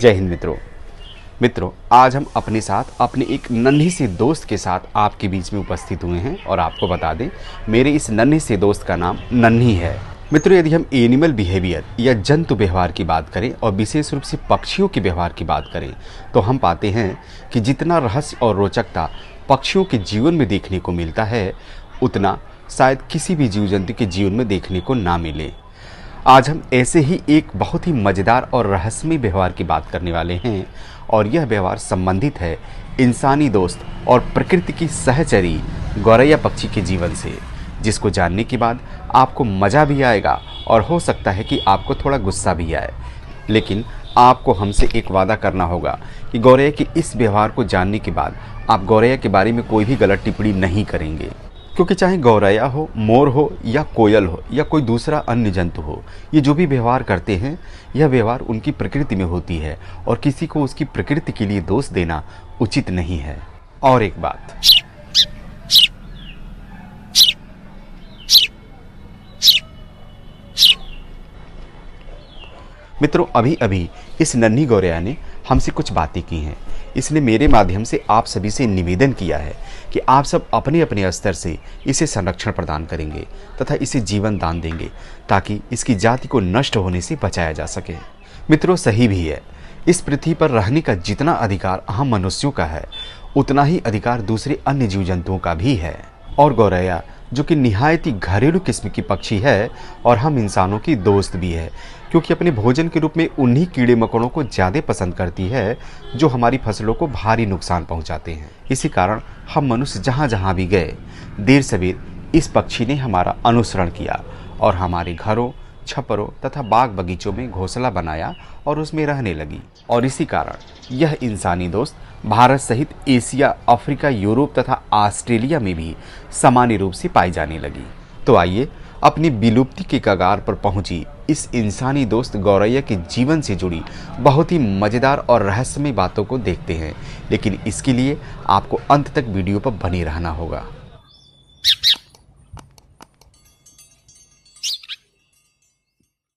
जय हिंद मित्रों, आज हम अपने साथ अपने एक नन्ही से दोस्त के साथ आपके बीच में उपस्थित हुए हैं। और आपको बता दें, मेरे इस नन्हे से दोस्त का नाम नन्ही है। मित्रों, यदि हम एनिमल बिहेवियर या जंतु व्यवहार की बात करें और विशेष रूप से पक्षियों के व्यवहार की बात करें, तो हम पाते हैं कि जितना रहस्य और रोचकता पक्षियों के जीवन में देखने को मिलता है, उतना शायद किसी भी जीव जंतु के जीवन में देखने को ना मिले। आज हम ऐसे ही एक बहुत ही मज़ेदार और रहस्यमय व्यवहार की बात करने वाले हैं, और यह व्यवहार संबंधित है इंसानी दोस्त और प्रकृति की सहचरी गौरैया पक्षी के जीवन से, जिसको जानने के बाद आपको मज़ा भी आएगा और हो सकता है कि आपको थोड़ा गुस्सा भी आए। लेकिन आपको हमसे एक वादा करना होगा कि गौरैया के इस व्यवहार को जानने के बाद आप गौरैया के बारे में कोई भी गलत टिप्पणी नहीं करेंगे, क्योंकि चाहे गौरैया हो, मोर हो या कोयल हो या कोई दूसरा अन्य जंतु हो, ये जो भी व्यवहार करते हैं, यह व्यवहार उनकी प्रकृति में होती है और किसी को उसकी प्रकृति के लिए दोष देना उचित नहीं है। और एक बात, मित्रों, अभी अभी इस नन्ही गौरैया ने हमसे कुछ बातें की हैं। इसने मेरे माध्यम से आप सभी से निवेदन किया है कि आप सब अपने अपने स्तर से इसे संरक्षण प्रदान करेंगे तथा इसे जीवन दान देंगे, ताकि इसकी जाति को नष्ट होने से बचाया जा सके। मित्रों, सही भी है, इस पृथ्वी पर रहने का जितना अधिकार हम मनुष्यों का है, उतना ही अधिकार दूसरे अन्य जीव जंतुओं का भी है। और गौरैया, जो कि निहायत ही घरेलू किस्म की पक्षी है और हम इंसानों की दोस्त भी है, क्योंकि अपने भोजन के रूप में उन्हीं कीड़े मकोड़ों को ज़्यादा पसंद करती है जो हमारी फसलों को भारी नुकसान पहुंचाते हैं। इसी कारण हम मनुष्य जहां जहां भी गए, देर सवेर इस पक्षी ने हमारा अनुसरण किया और हमारे घरों, छप्परों तथा बाग बगीचों में घोंसला बनाया और उसमें रहने लगी। और इसी कारण यह इंसानी दोस्त भारत सहित एशिया, अफ्रीका, यूरोप तथा ऑस्ट्रेलिया में भी सामान्य रूप से पाई जाने लगी। तो आइए अपनी विलुप्ति के कगार पर पहुंची इस इंसानी दोस्त गौरैया के जीवन से जुड़ी बहुत ही मज़ेदार और रहस्यमय बातों को देखते हैं। लेकिन इसके लिए आपको अंत तक वीडियो पर बने रहना होगा।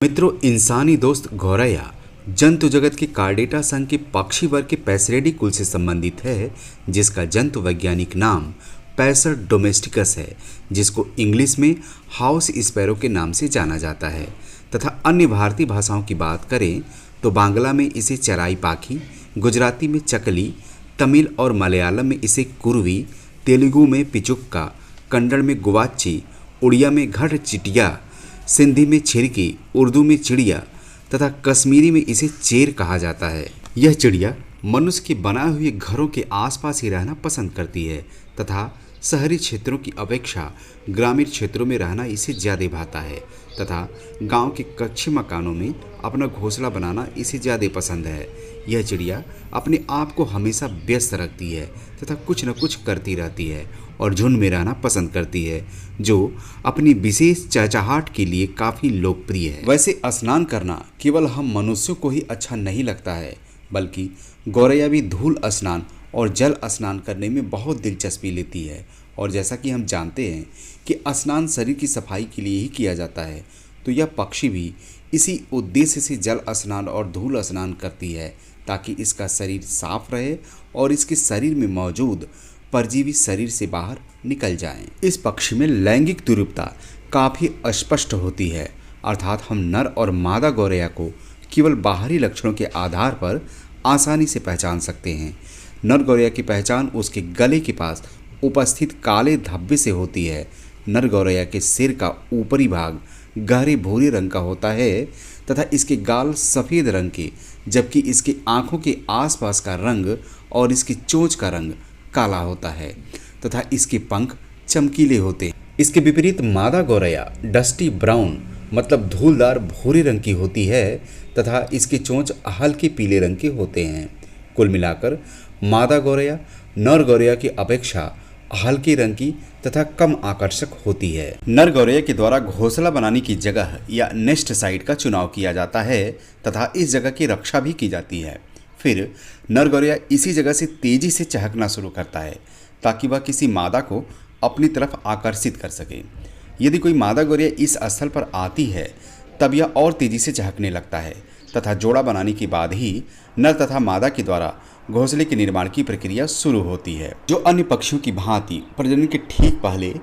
मित्रों, इंसानी दोस्त गौरैया जंतु जगत के कार्डेटा संघ के पक्षी वर्ग के पैसरेडी कुल से संबंधित है, जिसका जंतु वैज्ञानिक नाम पैसर डोमेस्टिकस है, जिसको इंग्लिश में हाउस स्पैरो के नाम से जाना जाता है। तथा अन्य भारतीय भाषाओं की बात करें तो बांग्ला में इसे चराई पाखी, गुजराती में चकली, तमिल और मलयालम में इसे कुरवी, तेलुगु में पिचुक्का, कन्नड़ में गुवाच्ची, उड़िया में घड़ चिटिया, सिंधी में छिरकी, उर्दू में चिड़िया तथा कश्मीरी में इसे चेर कहा जाता है। यह चिड़िया मनुष्य के बनाए हुए घरों के आसपास ही रहना पसंद करती है तथा शहरी क्षेत्रों की अपेक्षा ग्रामीण क्षेत्रों में रहना इसे ज़्यादा भाता है तथा गांव के कच्चे मकानों में अपना घोंसला बनाना इसे ज़्यादा पसंद है। यह चिड़िया अपने आप को हमेशा व्यस्त रखती है तथा कुछ न कुछ करती रहती है और झुंड में रहना पसंद करती है, जो अपनी विशेष चहचहाट के लिए काफ़ी लोकप्रिय है। वैसे स्नान करना केवल हम मनुष्यों को ही अच्छा नहीं लगता है, बल्कि गौरैया भी धूल स्नान और जल स्नान करने में बहुत दिलचस्पी लेती है। और जैसा कि हम जानते हैं कि स्नान शरीर की सफाई के लिए ही किया जाता है, तो यह पक्षी भी इसी उद्देश्य से जल स्नान और धूल स्नान करती है, ताकि इसका शरीर साफ रहे और इसके शरीर में मौजूद परजीवी शरीर से बाहर निकल जाएं। इस पक्षी में लैंगिक द्विरूपता काफ़ी स्पष्ट होती है, अर्थात हम नर और मादा गौरैया को केवल बाहरी लक्षणों के आधार पर आसानी से पहचान सकते हैं। नर गौरैया की पहचान उसके गले के पास उपस्थित काले धब्बे से होती है। नर गौरैया के सिर का ऊपरी भाग गहरे भूरे रंग का होता है तथा इसके गाल सफ़ेद रंग के, जबकि इसके आँखों के आसपास का रंग और इसकी चोंच का रंग काला होता है तथा इसके पंख चमकीले होते हैं। इसके विपरीत मादा गौरैया डस्टी ब्राउन मतलब धूलदार भूरे रंग की होती है तथा इसके चोंच हल्के पीले रंग के होते हैं। कुल मिलाकर मादा गौरैया नर गौरैया की अपेक्षा हल्के रंग की तथा कम आकर्षक होती है। नर गौरैया के द्वारा घोंसला बनाने की जगह या नेस्ट साइट का चुनाव किया जाता है तथा इस जगह की रक्षा भी की जाती है। फिर नर गौरैया इसी जगह से तेजी से चहकना शुरू करता है ताकि वह किसी मादा को अपनी तरफ आकर्षित कर सके। यदि कोई मादा गौरैया इस स्थल पर आती है तब यह और तेजी से चहकने लगता है तथा जोड़ा बनाने के बाद ही नर तथा मादा के द्वारा घोंसले के निर्माण की प्रक्रिया शुरू होती है, जो अन्य पक्षियों की भांति प्रजनन के ठीक पहले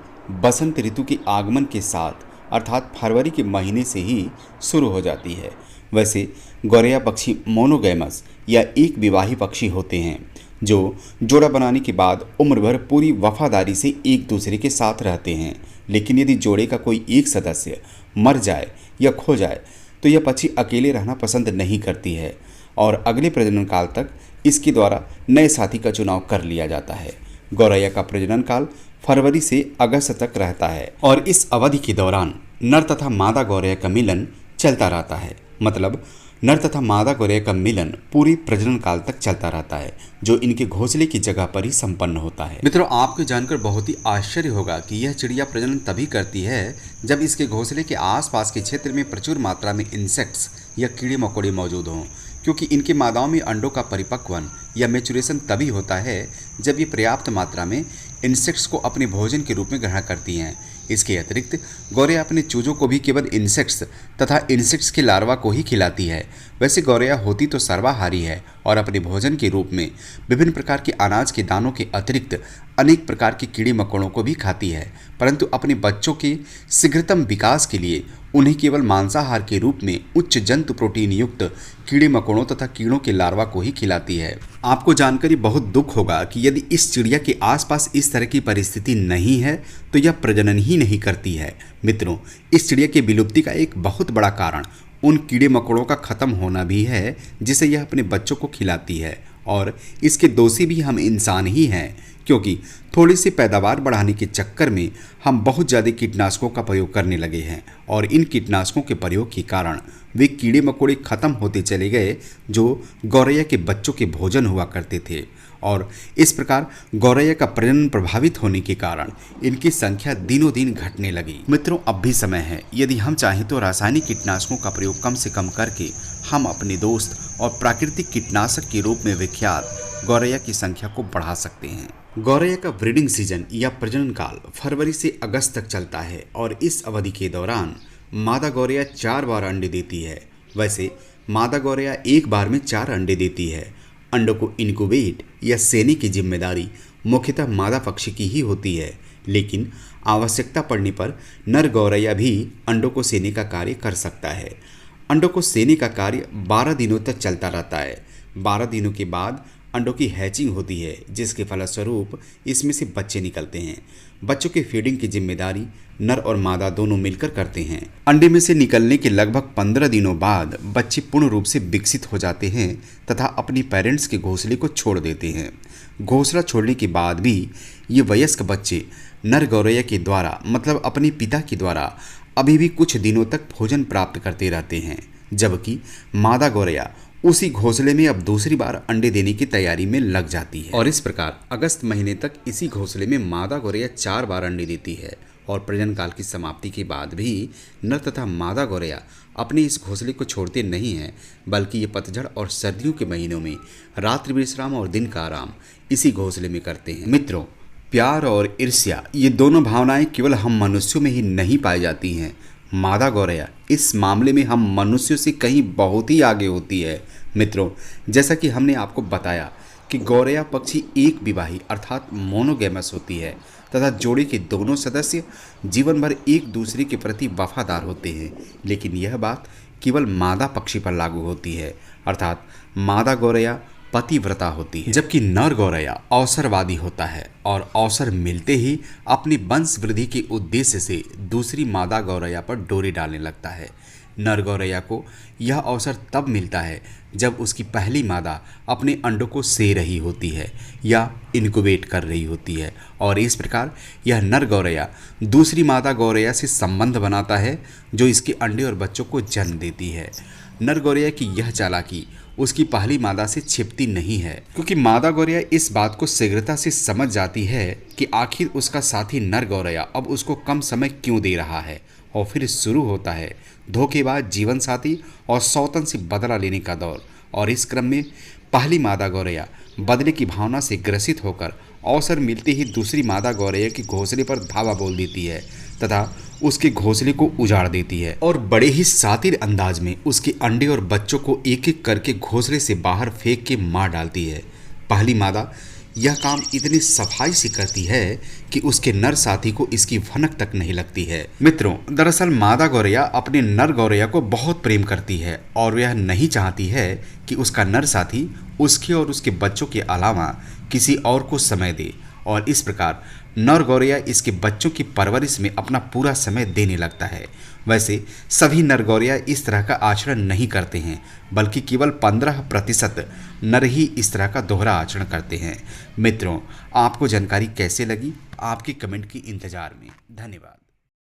बसंत ऋतु के आगमन के साथ अर्थात फरवरी के महीने से ही शुरू हो जाती है। वैसे गौरैया पक्षी मोनोगैमस या एक विवाही पक्षी होते हैं जो जोड़ा बनाने के बाद उम्र भर पूरी वफादारी से एक दूसरे के साथ रहते हैं। लेकिन यदि जोड़े का कोई एक सदस्य मर जाए या खो जाए तो यह पक्षी अकेले रहना पसंद नहीं करती है और अगले प्रजनन काल तक इसके द्वारा नए साथी का चुनाव कर लिया जाता है। गौरैया का प्रजनन काल फरवरी से अगस्त तक रहता है और इस अवधि के दौरान नर तथा मादा गौरैया का मिलन चलता रहता है। मतलब नर तथा मादा गौरैया का मिलन पूरी प्रजनन काल तक चलता रहता है, जो इनके घोंसले की जगह पर ही संपन्न होता है। मित्रों, आपको जानकर बहुत ही आश्चर्य होगा कि यह चिड़िया प्रजनन तभी करती है जब इसके घोंसले के आसपास के क्षेत्र में प्रचुर मात्रा में इंसेक्ट्स या कीड़े मकोड़े मौजूद हों, क्योंकि इनके मादाओं में अंडों का परिपक्वन या मैचुरेशन तभी होता है जब ये पर्याप्त मात्रा में इंसेक्ट्स को अपने भोजन के रूप में ग्रहण करती हैं। इसके अतिरिक्त गौरैया अपने चूजों को भी केवल इंसेक्ट्स तथा इंसेक्ट्स के लार्वा को ही खिलाती है। वैसे गौरैया होती तो सर्वाहारी है और अपने भोजन के रूप में विभिन्न प्रकार के अनाज के दानों के अतिरिक्त अनेक प्रकार के कीड़े मकोड़ों को भी खाती है, परंतु अपने बच्चों के शीघ्रतम विकास के लिए उन्हें केवल मांसाहार के रूप में उच्च जंतु प्रोटीन युक्त कीड़े मकोड़ों तथा कीड़ों के लार्वा को ही खिलाती है। आपको जानकर बहुत दुख होगा कि यदि इस चिड़िया के आसपास इस तरह की परिस्थिति नहीं है तो यह प्रजनन ही नहीं करती है। मित्रों, इस चिड़िया की विलुप्ति का एक बहुत बड़ा कारण उन कीड़े मकोड़ों का खत्म होना भी है जिसे यह अपने बच्चों को खिलाती है, और इसके दोषी भी हम इंसान ही हैं, क्योंकि थोड़ी सी पैदावार बढ़ाने के चक्कर में हम बहुत ज़्यादा कीटनाशकों का प्रयोग करने लगे हैं और इन कीटनाशकों के प्रयोग के कारण वे कीड़े मकोड़े खत्म होते चले गए जो गौरैया के बच्चों के भोजन हुआ करते थे, और इस प्रकार गौरैया का प्रजनन प्रभावित होने के कारण इनकी संख्या दिनों दिन घटने लगी। मित्रों, अब भी समय है, यदि हम चाहें तो रासायनिक कीटनाशकों का प्रयोग कम से कम करके हम अपने दोस्त और प्राकृतिक कीटनाशक के रूप में विख्यात गौरैया की संख्या को बढ़ा सकते हैं। गौरैया का ब्रीडिंग सीजन या प्रजनन काल फरवरी से अगस्त तक चलता है और इस अवधि के दौरान मादा गौरैया 4 बार अंडे देती है। वैसे मादा गौरैया एक बार में 4 अंडे देती है। अंडों को इनक्यूबेट या सेने की जिम्मेदारी मुख्यतः मादा पक्षी की ही होती है, लेकिन आवश्यकता पड़ने पर नर गौरैया भी अंडों को सेने का कार्य कर सकता है। अंडों को सेने का कार्य 12 दिनों तक चलता रहता है। 12 दिनों के बाद अंडों की हैचिंग होती है, जिसके फलस्वरूप इसमें से बच्चे निकलते हैं। बच्चों की फीडिंग की जिम्मेदारी नर और मादा दोनों मिलकर करते हैं। अंडे में से निकलने के लगभग 15 दिनों बाद बच्चे पूर्ण रूप से विकसित हो जाते हैं तथा अपनी पेरेंट्स के घोंसले को छोड़ देते हैं। घोंसला छोड़ने के बाद भी ये वयस्क बच्चे नर गौरैया के द्वारा मतलब अपने पिता के द्वारा अभी भी कुछ दिनों तक भोजन प्राप्त करते रहते हैं, जबकि मादा गौरैया उसी घोंसले में अब दूसरी बार अंडे देने की तैयारी में लग जाती है। और इस प्रकार अगस्त महीने तक इसी घोंसले में मादा गौरैया 4 बार अंडे देती है और प्रजनन काल की समाप्ति के बाद भी नर तथा मादा गौरैया अपने इस घोंसले को छोड़ते नहीं हैं, बल्कि ये पतझड़ और सर्दियों के महीनों में रात्रि विश्राम और दिन का आराम इसी घोंसले में करते हैं। मित्रों, प्यार और ईर्ष्या ये दोनों भावनाएं केवल हम मनुष्यों में ही नहीं पाई जाती हैं। मादा गौरैया इस मामले में हम मनुष्यों से कहीं बहुत ही आगे होती है। मित्रों, जैसा कि हमने आपको बताया कि गौरैया पक्षी एक विवाही अर्थात मोनोगैमस होती है तथा जोड़े के दोनों सदस्य जीवन भर एक दूसरे के प्रति वफादार होते हैं, लेकिन यह बात केवल मादा पक्षी पर लागू होती है, अर्थात मादा गौरैया पतिव्रता होती है, जबकि नर गौरैया अवसरवादी होता है और अवसर मिलते ही अपनी वंश वृद्धि के उद्देश्य से दूसरी मादा गौरैया पर डोरी डालने लगता है। नर गौरैया को यह अवसर तब मिलता है जब उसकी पहली मादा अपने अंडों को से रही होती है या इनक्यूबेट कर रही होती है, और इस प्रकार यह नर गौरैया दूसरी मादा गौरैया से संबंध बनाता है जो इसके अंडे और बच्चों को जन्म देती है। नर गौरैया की यह चालाकी उसकी पहली मादा से छिपती नहीं है, क्योंकि मादा गौरैया इस बात को शीघ्रता से समझ जाती है कि आखिर उसका साथी नर गौरैया अब उसको कम समय क्यों दे रहा है, और फिर शुरू होता है धोखेबाज जीवन साथी और सौतन से बदला लेने का दौर। और इस क्रम में पहली मादा गौरैया बदले की भावना से ग्रसित होकर अवसर मिलते ही दूसरी मादा गौरैया के घोंसले पर धावा बोल देती है तथा उसके घोंसले को उजाड़ देती है और बड़े ही शातिर अंदाज में उसके अंडे और बच्चों को एक एक करके घोंसले से बाहर फेंक के मार डालती है। पहली मादा यह काम इतनी सफाई से करती है कि उसके नर साथी को इसकी भनक तक नहीं लगती है। मित्रों, दरअसल मादा गौरैया अपने नर गौरैया को बहुत प्रेम करती है और यह नहीं चाहती है कि उसका नर साथी उसके और उसके बच्चों के अलावा किसी और को समय दे, और इस प्रकार नर गौरैया इसके बच्चों की परवरिश में अपना पूरा समय देने लगता है। वैसे सभी नर गौरैया इस तरह का आचरण नहीं करते हैं, बल्कि केवल 15% नर ही इस तरह का दोहरा आचरण करते हैं। मित्रों, आपको जानकारी कैसे लगी? आपके कमेंट की इंतजार में। धन्यवाद।